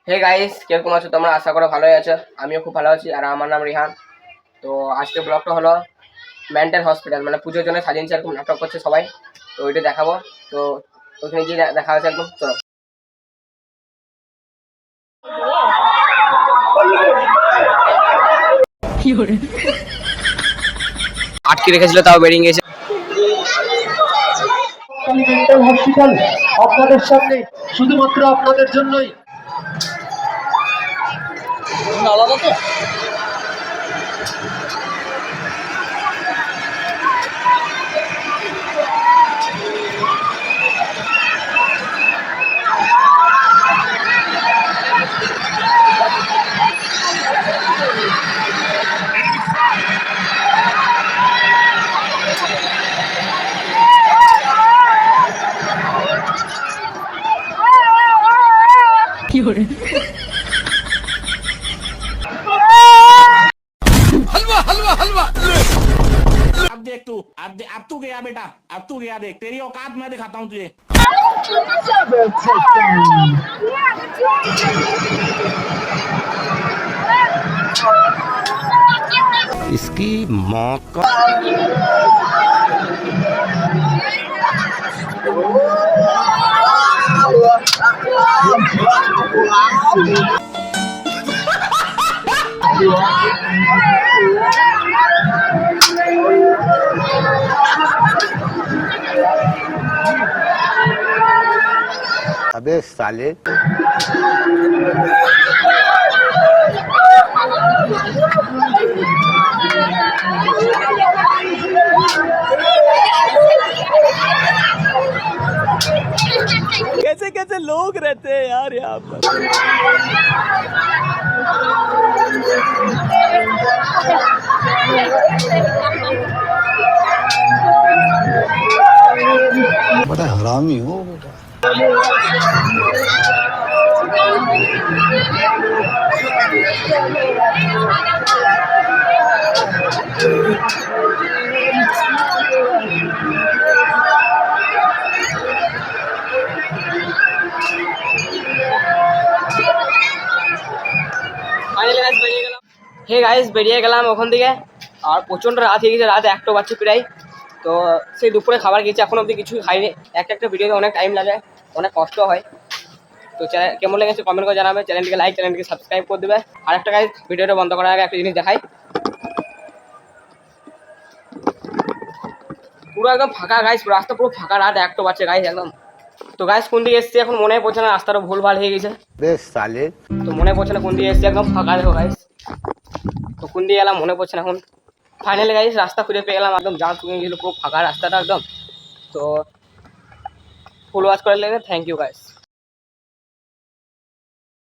Hey guys, কিরকম আছো তোমরা? আশা করো ভালোই আছো। আমিও খুব ভালো আছি। আর আমার নাম রিহান। তো আজকে ব্লগটা হলো মেন্টাল হসপিটাল, মানে পুজোর জন্য সাজিয়েছে, এরকম নাটক করছে সবাই। তো ওইটা দেখাবো। তো ওখানে গিয়ে দেখা হচ্ছে একদম। চলো। আটকে রেখেছিল, তাও বেরিয়ে গেছে। মেন্টাল হসপিটাল আপনাদের সামনে, শুধুমাত্র আপনাদের জন্যই। আলাদা তো हलवा हलवा हलवा अब देख तू, अब तू गया बेटा, अब तू गया। देख तेरी औकात मैं दिखाता हूँ तुझे। इसकी माँ का अबे साले कैसे कैसे लोग रहते हैं यार यहाँ पर। बड़ा हरामी हो बेटा। হে গাইস, বেরিয়ে গেলাম ওখান থেকে। আর প্রচণ্ড রাত হয়ে গেছে, রাত 1টা বাজছে প্রায়। তো সেই দুপুরে খাবার খেয়েছি, এখন অবধি কিছুই খাইনি। একটা ভিডিওতে অনেক টাইম লাগে, অনেক কষ্ট হয়। তো কেমন লেগেছে কমেন্ট করে জানাবে। চ্যানেলটিকে লাইক, চ্যানেলটিকে সাবস্ক্রাইব করে দেবে। আর একটা গাইস, ভিডিওটা বন্ধ করার আগে একটা জিনিস দেখাই। পুরো একদম ফাঁকা গাইস, রাস্তা পুরো ফাঁকা, রাত 1টা বাজছে গাইস একদম। তো গাইস কোন দিকে এসছি এখন মনে পড়ছে না, রাস্তাটা ভুলভাল হয়ে গেছে। बेस साले তো মনে পড়ছে না কোন দিকে এসছি, একদম ফাঁকা দেখো গাইস। তো কোন দিকে গেলাম মনে পড়ছে না এখন। ফাইনালি গাইস রাস্তা খুঁজে পেয়ে গেলাম, একদম জাম শুকিয়ে গেছিল, পুরো ফাঁকা রাস্তাটা একদম। তো ফুল ওয়াচ করে লেগে থ্যাংক ইউ গাইস।